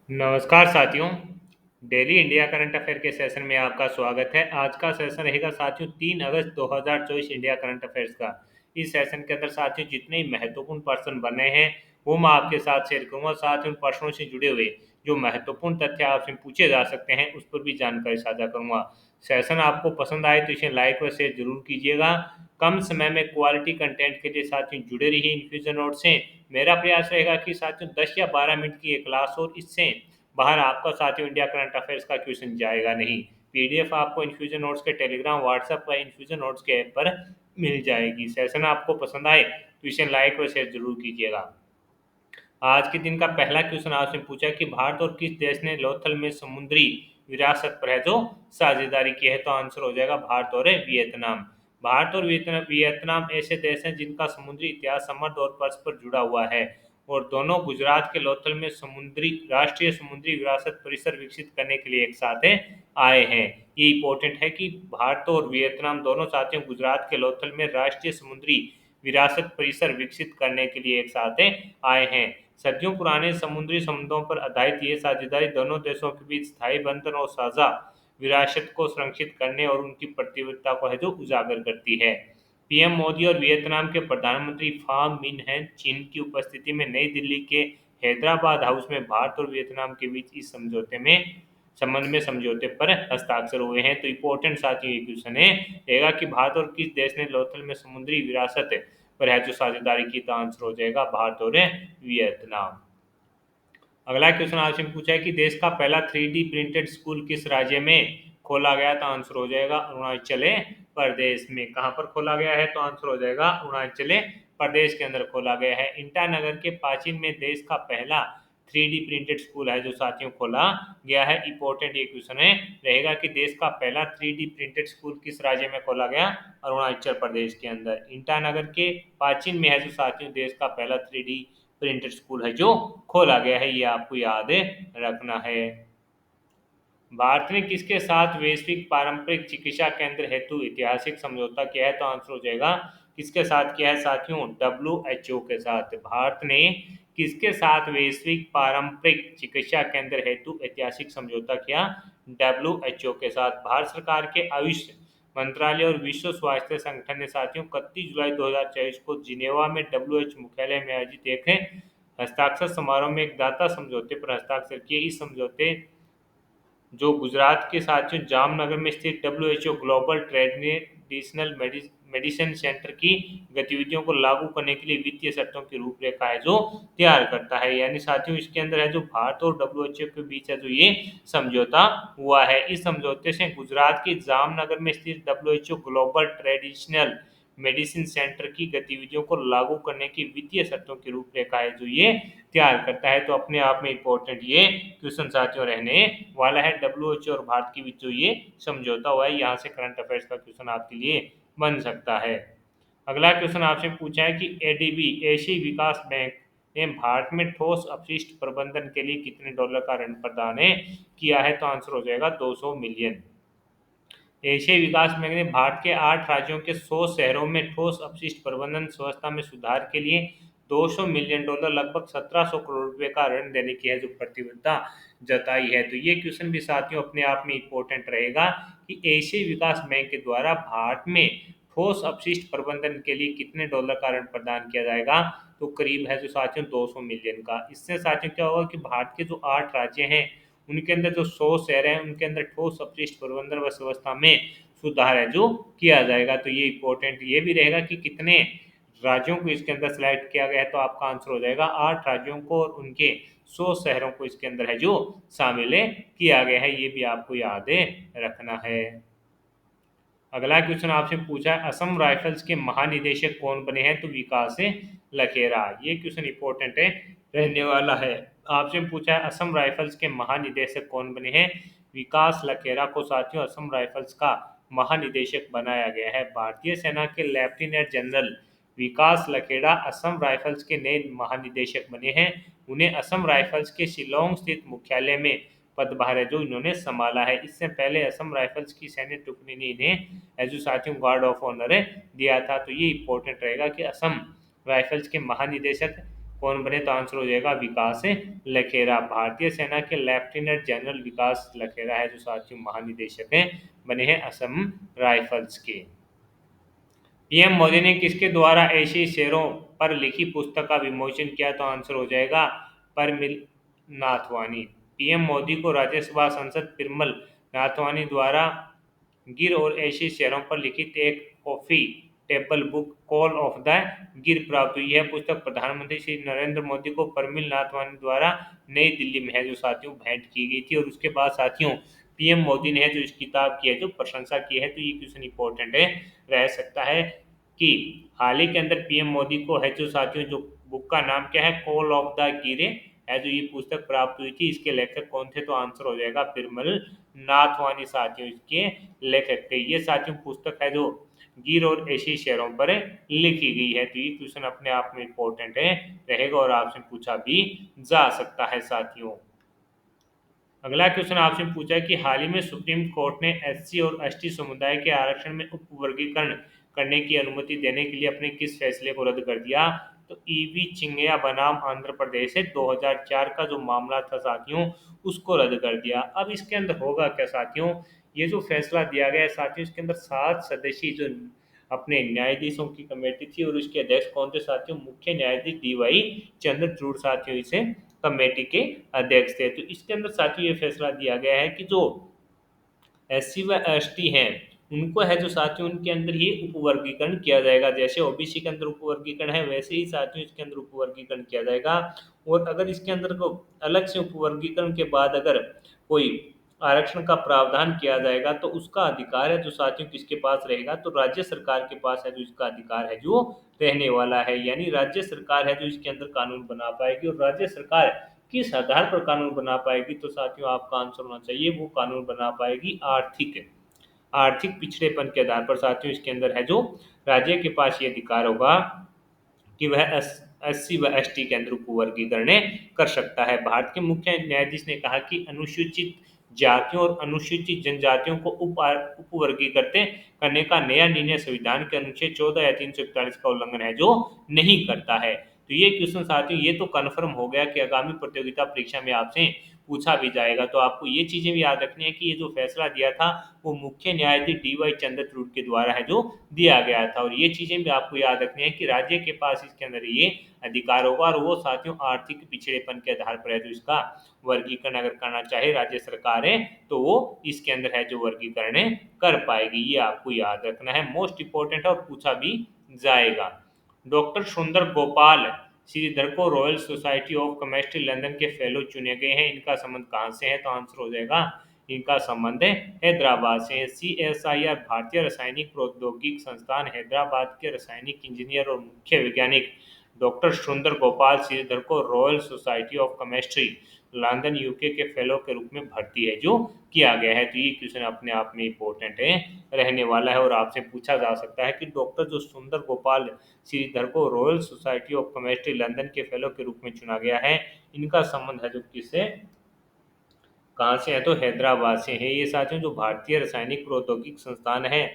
नमस्कार साथियों। Daily India current affair के सेशन में आपका स्वागत है। आज का सेशन रहेगा साथियों 3 अगस्त 2024 इंडिया करंट अफेयर्स का। इस सेशन के अंदर साथियों जितने महत्वपूर्ण प्रश्न बने हैं वो मैं आपके साथ शेयर करूंगा। साथ ही उन प्रश्नों से जुड़े हुए जो महत्वपूर्ण तथ्य आपसे पूछे जा सकते हैं उस पर भी जानकारी साझा करूंगा। सेशन आपको पसंद आए तो इसे लाइक व शेयर जरूर कीजिएगा। कम समय में क्वालिटी कंटेंट के लिए साथियों जुड़े रहिए इन्फ्यूजन नोट से। मेरा प्रयास रहेगा कि साथियों 10 या 12 मिनट की एक क्लास और इससे बाहर आपका साथियों इंडिया करंट अफेयर्स का क्वेश्चन जाएगा नहीं। पीडीएफ आपको इन्फ्यूजन नोट्स के टेलीग्राम व्हाट्सएप व इन्फ्यूजन नोट्स के ऐप पर मिल जाएगी। सेशन आपको पसंद आए तो इसे लाइक व शेयर जरूर कीजिएगा। आज के दिन का पहला क्वेश्चन आपसे पूछा कि भारत और किस देश ने लोथल में समुद्री विरासत पर है जो साझेदारी की है, तो आंसर हो जाएगा भारत और वियतनाम। भारत और वियतनाम ऐसे देश हैं जिनका समुद्री इतिहास समृद्ध और परस्पर जुड़ा हुआ है और दोनों गुजरात के लोथल में समुद्री राष्ट्रीय समुद्री विरासत परिसर विकसित करने के लिए एक साथ आए हैं। ये इंपॉर्टेंट है कि भारत और वियतनाम दोनों साथियों गुजरात के लोथल में राष्ट्रीय समुद्री विरासत परिसर विकसित करने के लिए एक साथ आए हैं। सदियों पुराने समुद्री संबंधों पर आधारित ये साझेदारी दोनों देशों के बीच स्थायी बंधन और साझा विरासत को संरक्षित करने और उनकी प्रतिबद्धता को है जो उजागर करती है। पीएम मोदी और वियतनाम के प्रधानमंत्री फाम मिन हैं चीन की उपस्थिति में नई दिल्ली के हैदराबाद हाउस में भारत और वियतनाम के बीच इस समझौते में संबंध में समझौते पर हस्ताक्षर हुए हैं। तो इम्पोर्टेंट साथियों ये क्वेश्चन है रहेगा कि भारत और किस देश ने लोथल में समुद्री विरासत पर है जो साझेदारी की, तो आंसर हो जाएगा भारत और वियतनाम। अगला क्वेश्चन आपसे पूछा है कि देश का पहला 3D प्रिंटेड स्कूल किस राज्य में खोला गया, तो आंसर हो जाएगा अरुणाचल प्रदेश में। कहां पर खोला गया है, तो आंसर हो जाएगा अरुणाचल प्रदेश के अंदर खोला गया है। ईटानगर के पाचिन में देश का पहला 3D प्रिंटेड स्कूल है जो साथियों खोला गया है। इंपॉर्टेंट ये क्वेश्चन है रहेगा कि देश का पहला 3D प्रिंटेड स्कूल किस राज्य में खोला गया, अरुणाचल प्रदेश के अंदर ईटानगर के पाचिन में है जो साथियों देश का पहला 3D प्रिंटेड स्कूल है जो खोला गया है। ये आपको याद रखना है। भारत ने किसके साथ वैश्विक पारंपरिक चिकित्सा केंद्र हेतु ऐतिहासिक समझौता किया है, तो आंसर हो जाएगा किसके साथ किया है साथियों, WHO के साथ। भारत ने किसके साथ वैश्विक पारंपरिक चिकित्सा केंद्र हेतु ऐतिहासिक समझौता किया, WHO के साथ। भारत सरकार के आयुष मंत्रालय और विश्व स्वास्थ्य संगठन ने साथियों 31 जुलाई 2024 को जिनेवा में WHO मुख्यालय में आयोजित एक हस्ताक्षर समारोह में एक दाता समझौते पर हस्ताक्षर किए। इस समझौते जो गुजरात के साथियों जामनगर में स्थित WHO global traditional medicine centre की गतिविधियों को लागू करने के लिए वित्तीय शर्तों की रूपरेखा है जो तैयार करता है। यानी साथियों इसके अंदर है जो भारत और WHO के बीच है जो ये समझौता हुआ है। इस समझौते से गुजरात के जामनगर में स्थित WHO global traditional medicine centre की गतिविधियों को लागू करने की वित्तीय शर्तों की रूपरेखा है जो ये तैयार करता है। तो अपने आप में इम्पोर्टेंट ये क्वेश्चन साथियों रहने वाला है। WHO और भारत के बीच जो ये समझौता हुआ है, यहाँ से करंट अफेयर्स का क्वेश्चन आपके लिए बन सकता है। अगला क्वेश्चन आपसे पूछा है कि एडीबी एशियाई विकास बैंक ने भारत में ठोस अपशिष्ट प्रबंधन के लिए कितने डॉलर का ऋण प्रदान किया है, तो आंसर हो जाएगा 200 मिलियन। एशियाई विकास बैंक ने भारत के 8 राज्यों के 100 शहरों में ठोस अपशिष्ट प्रबंधन व्यवस्था में सुधार के लिए 200 मिलियन डॉलर लगभग 1700 करोड़ रुपए का ऋण देने की है जो प्रतिबद्धता जताई है। तो ये क्वेश्चन भी साथियों अपने आप में इम्पोर्टेंट रहेगा कि एशियाई विकास बैंक के द्वारा भारत में ठोस अपशिष्ट प्रबंधन के लिए कितने डॉलर का ऋण प्रदान किया जाएगा, तो करीब है जो साथियों 200 मिलियन का। इससे साथियों क्या होगा कि भारत के जो 8 राज्य हैं उनके अंदर जो 100 शहर हैं उनके अंदर ठोस अपशिष्ट प्रबंधन व व्यवस्था में सुधार है जो किया जाएगा। तो ये इंपॉर्टेंट ये भी रहेगा कि कितने राज्यों को इसके अंदर सिलेक्ट किया गया है, तो आपका आंसर हो जाएगा 8 राज्यों को और उनके 100 शहरों को इसके अंदर है जो शामिल किया गया है। ये भी आपको याद रखना है। अगला क्वेश्चन आपसे पूछा है असम राइफल्स के महानिदेशक कौन बने हैं, तो विकास लखेरा। ये क्वेश्चन इंपॉर्टेंट रहने वाला है। आपसे पूछा है असम राइफल्स के महानिदेशक कौन बने हैं, विकास लखेरा को साथियों असम राइफल्स का महानिदेशक बनाया गया है। भारतीय सेना के लेफ्टिनेंट जनरल विकास लखेड़ा असम राइफल्स के नए महानिदेशक बने हैं। उन्हें असम राइफल्स के शिलोंग स्थित मुख्यालय में पदभार है जो इन्होंने संभाला है। इससे पहले असम राइफल्स की सैन्य टुकड़ी ने इन्हें एज साथियों गार्ड ऑफ ऑनर दिया था। तो ये इंपॉर्टेंट रहेगा कि असम राइफल्स के महानिदेशक कौन बने? तो आंसर हो जाएगा विकास लखेरा। भारतीय सेना के लेफ्टिनेंट जनरल विकास लखेरा है जो साथियों महानिदेशक हैं, बने हैं असम राइफल्स के। पीएम मोदी ने किसके द्वारा एशियाई शेरों पर लिखी पुस्तक का विमोचन किया? तो आंसर हो जाएगा परमिल नाथवानी। पीएम मोदी को राज्यसभा सांसद पिरमल नाथवानी द्वारा गिर और एशियाई शहरों पर लिखित एक coffee table book call of the गिर प्राप्त हुई। यह पुस्तक प्रधानमंत्री श्री नरेंद्र मोदी को परमिल नाथवानी द्वारा नई दिल्ली में है जो साथियों भेंट की गई थी। और उसके बाद साथियों पीएम मोदी ने जो इस किताब की है जो प्रशंसा की है। तो ये क्वेश्चन इंपॉर्टेंट है, रह सकता है कि हाल ही के अंदर पीएम मोदी को है जो साथियों जो बुक का नाम क्या है? कॉल ऑफ द गिरे है जो ये पुस्तक प्राप्त हुई थी। इसके लेखक कौन थे? तो आंसर हो जाएगा पिरमल नाथवानी साथियों इसके लेखक थे। ये साथियों पुस्तक है जो गिर और एशियाई शहरों पर लिखी गई है। तो ये क्वेश्चन अपने आप में इंपॉर्टेंट है रहेगा और आपसे पूछा भी जा सकता है साथियों। अगला क्वेश्चन आपसे पूछा है कि हाल ही में सुप्रीम कोर्ट ने एससी और एसटी समुदाय के आरक्षण में उपवर्गीकरण करने की अनुमति देने के लिए अपने किस फैसले को रद्द कर दिया? तो ईवी चिंगया बनाम आंध्र प्रदेश से 2004 का जो मामला था साथियों उसको रद्द कर दिया। अब इसके अंदर होगा क्या साथियों? ये जो फैसला दिया गया है साथियों इसके अंदर 7 सदस्यीय जो अपने न्यायाधीशों की कमेटी थी और उसके अध्यक्ष कौन थे साथियों? मुख्य न्यायाधीश डीवाई चंद्रचूड़ साथियों इसे कमेटी के अध्यक्ष थे। तो इसके अंदर साथियों ये फैसला दिया गया है कि जो एससी व एसटी हैं उनको है जो साथियों उनके अंदर ये उपवर्गीकरण किया जाएगा। जैसे ओबीसी के अंदर उपवर्गीकरण है वैसे ही साथियों इसके अंदर उपवर्गीकरण किया जाएगा। और अगर इसके अंदर को अलग से उपवर्गीकरण के बाद अगर कोई आरक्षण का प्रावधान किया जाएगा तो उसका अधिकार है जो साथियों किसके पास रहेगा? तो राज्य सरकार के पास है जो इसका अधिकार है जो रहने वाला है। यानी राज्य सरकार है जो इसके अंदर कानून बना पाएगी। और राज्य सरकार किस आधार पर कानून बना पाएगी? तो साथियों आपका आंसर होना चाहिए वो कानून बना पाएगी आर्थिक आर्थिक पिछड़ेपन के आधार पर। साथियों इसके अंदर है जो राज्य के पास ये अधिकार होगा कि वह एससी व एसटी के अंदर उपवर्गीकरण कर सकता है। भारत के मुख्य न्यायाधीश ने कहा कि अनुसूचित जातियों और अनुसूचित जनजातियों को उपवर्गीकृत करने का नया निर्णय संविधान के अनुच्छेद 14 या 341 का उल्लंघन है जो नहीं करता है। तो ये क्वेश्चन साथियों ये तो कन्फर्म हो गया कि आगामी प्रतियोगिता परीक्षा में आपसे पूछा भी जाएगा। तो आपको ये चीजें भी याद रखनी है कि ये जो फैसला दिया था वो मुख्य न्यायाधीश डीवाई चंद्रचूड़ के द्वारा है जो दिया गया था। और ये चीजें भी आपको याद रखनी है कि राज्य के पास इसके अंदर ये अधिकार होगा और वो साथियों आर्थिक पिछड़ेपन के आधार पर है जो इसका वर्गीकरण अगर करना चाहे राज्य सरकार है तो वो इसके अंदर है जो वर्गीकरण कर पाएगी। ये आपको याद रखना है, मोस्ट इंपोर्टेंट और पूछा भी जाएगा। डॉक्टर सुंदर गोपाल श्रीधर को royal society of chemistry London के फेलो चुने गए हैं। इनका संबंध कहाँ से है? तो आंसर हो जाएगा इनका संबंध हैदराबाद से है। CSIR भारतीय रासायनिक प्रौद्योगिकी संस्थान हैदराबाद के रासायनिक इंजीनियर और मुख्य वैज्ञानिक डॉक्टर सुंदर गोपाल श्रीधर को royal society of chemistry London UK के फेलो के रूप में भर्ती है जो किया गया है। तो ये क्वेश्चन अपने आप में इंपॉर्टेंट है रहने वाला है और आपसे पूछा जा सकता है कि डॉक्टर जो सुंदर गोपाल श्रीधर को royal society of chemistry London के फेलो के रूप में चुना गया है इनका संबंध है जो किससे कहाँ से है? तो हैदराबाद से है। ये साथियों जो भारतीय रासायनिक प्रौद्योगिकी संस्थान है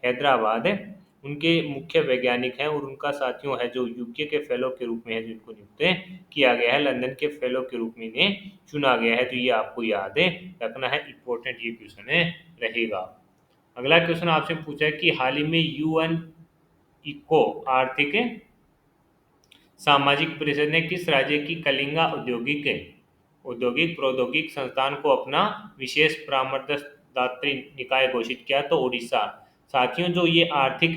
हैदराबाद है उनके मुख्य वैज्ञानिक हैं और उनका साथियों है जो यूके के फेलो के रूप में है जिनको नियुक्त किया गया है लंदन के फेलो के रूप में इन्हें चुना गया है। तो ये आपको याद है रखना है, इंपॉर्टेंट ये क्वेश्चन है रहेगा। अगला क्वेश्चन आपसे पूछा है कि हाल ही में UN इको आर्थिक सामाजिक परिषद ने किस राज्य की कलिंगा औद्योगिक प्रौद्योगिक संस्थान को अपना विशेष परामर्शदात्री निकाय घोषित किया? तो उड़ीसा। साथियों जो ये आर्थिक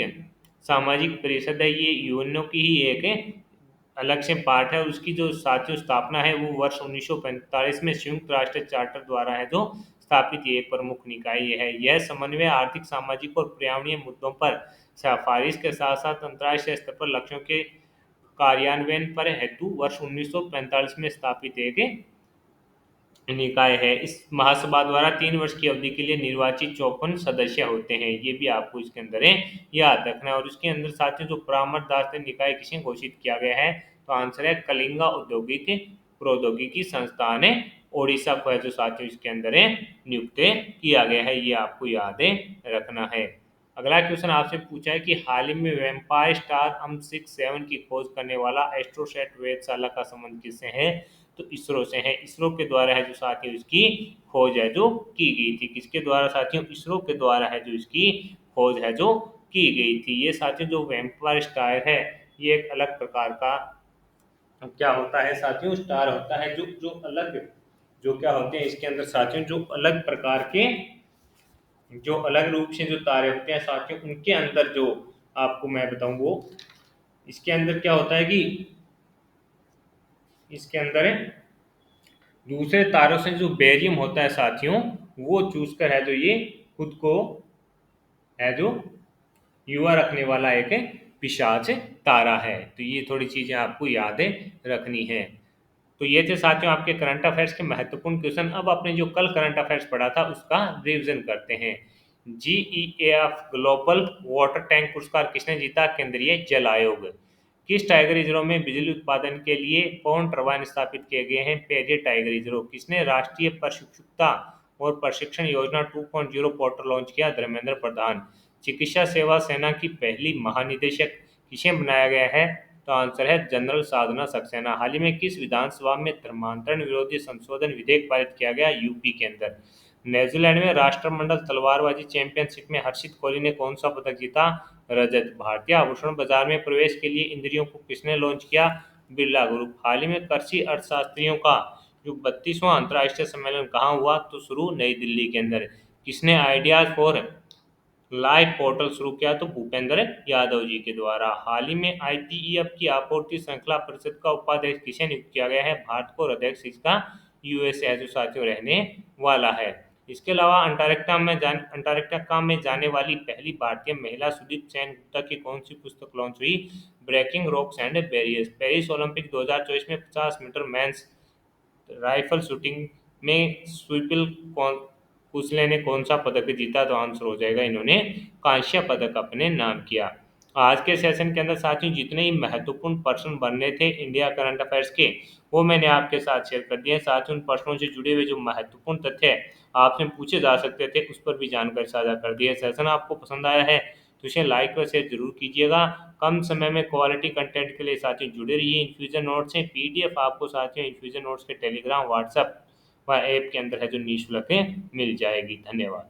सामाजिक परिषद है ये यूएनओ की ही एक अलग से पार्ट है। उसकी जो साथियों स्थापना है वो वर्ष 1945 में संयुक्त राष्ट्र चार्टर द्वारा है जो स्थापित ये एक प्रमुख निकाय है। यह समन्वय आर्थिक सामाजिक और पर्यावरणीय मुद्दों पर सिफारिश के साथ साथ अंतर्राष्ट्रीय स्तर पर लक्ष्यों के कार्यान्वयन पर हेतु वर्ष 1945 में स्थापित एक निकाय है। इस महासभा द्वारा 3 वर्ष की अवधि के लिए निर्वाचित 54 सदस्य होते हैं। ये भी आपको इसके अंदर है याद रखना है। और इसके अंदर साथियों जो परामर्शदात्री निकाय किसे घोषित किया गया है? तो आंसर है कलिंगा औद्योगिक प्रौद्योगिकी संस्थान है ओडिशा को है जो साथियों इसके अंदर है नियुक्त किया गया है। ये आपको याद है रखना है। अगला क्वेश्चन आपसे पूछा है कि हाल ही में वैम्पायर स्टार M67 की खोज करने वाला एस्ट्रोसैट वेधशाला का संबंध किससे है? तो इसरो से है। इसरो के द्वारा है जो साथियों इसकी खोज है जो की गई थी। किसके द्वारा साथियों? इसरो के द्वारा है जो इसकी खोज है जो की गई थी। ये साथियों जो वैम्पायर स्टार है ये एक अलग प्रकार का क्या होता है साथियों? स्टार होता है जो जो अलग जो क्या होते हैं इसके अंदर साथियों जो अलग प्रकार के जो अलग रूप से जो तारे होते हैं साथियों उनके अंदर जो आपको मैं बताऊं वो इसके अंदर क्या होता है कि इसके अंदर दूसरे तारों से जो बेरियम होता है साथियों वो चूस कर है जो ये खुद को है जो युवा रखने वाला एक पिशाच तारा है। तो ये थोड़ी चीजें आपको यादें रखनी है। तो ये थे साथियों आपके करंट अफेयर्स के महत्वपूर्ण क्वेश्चन। अब आपने जो कल करंट अफेयर्स पढ़ा था उसका रिवीजन करते हैं। GEAF ग्लोबल वाटर टैंक पुरस्कार किसने जीता? केंद्रीय जल आयोग। किस टाइगर रिजर्व में बिजली उत्पादन के लिए पवन टरबाइन स्थापित किए गए हैं? Periyar tiger reserve. किसने राष्ट्रीय प्रशिक्षुता और प्रशिक्षण योजना 2.0 पोर्टल लॉन्च किया? धर्मेंद्र प्रधान। चिकित्सा सेवा सेना की पहली महानिदेशक किसे बनाया गया है? तो आंसर है जनरल साधना सक्सेना। हाल ही में किस विधानसभा में धर्मांतरण विरोधी संशोधन विधेयक पारित किया गया? यूपी के अंदर। न्यूजीलैंड में राष्ट्रमंडल तलवारबाजी चैंपियनशिप में हर्षित कोहली ने कौन सा पदक जीता? रजत। भारतीय आभूषण बाजार में प्रवेश के लिए इंद्रियों को किसने लॉन्च किया? बिरला ग्रुप। हाल ही में कृषि अर्थशास्त्रियों का जो 32वां अंतर्राष्ट्रीय सम्मेलन कहाँ हुआ? तो शुरू नई दिल्ली के अंदर। किसने आइडियाज फॉर लाइव पोर्टल शुरू किया? तो भूपेंद्र यादव जी के द्वारा। हाल ही में IPEF की आपूर्ति श्रृंखला परिषद का उपाध्यक्ष किसे नियुक्त किया गया है? भारत को अध्यक्ष इसका USA है जो साथियों रहने वाला है। इसके अलावा अंटार्कटिका में जाने वाली पहली भारतीय महिला सुदीप सेन गुप्ता की कौन सी पुस्तक लॉन्च हुई? Breaking rocks and barriers. Paris Olympic 2024 में 50 मीटर मेंस राइफल शूटिंग में स्वीपिल कुसले ने कौन सा पदक जीता? तो आंसर हो जाएगा इन्होंने कांस्य पदक अपने नाम किया। आज के सेशन के अंदर साथियों जितने ही महत्वपूर्ण प्रश्न बनने थे इंडिया करंट अफेयर्स के वो मैंने आपके साथ शेयर कर दिए। साथ ही उन प्रश्नों से जुड़े हुए जो महत्वपूर्ण तथ्य आपसे पूछे जा सकते थे उस पर भी जानकारी साझा कर दी है। सेशन आपको पसंद आया है तो इसे लाइक और शेयर जरूर कीजिएगा। कम समय में क्वालिटी कंटेंट के लिए साथियों जुड़े रहिए। इन्फ्यूजन नोट्स हैं PDF आपको साथियों इन्फ्यूजन नोट्स के टेलीग्राम व्हाट्सएप व ऐप के अंदर है जो निःशुल्क मिल जाएगी। धन्यवाद।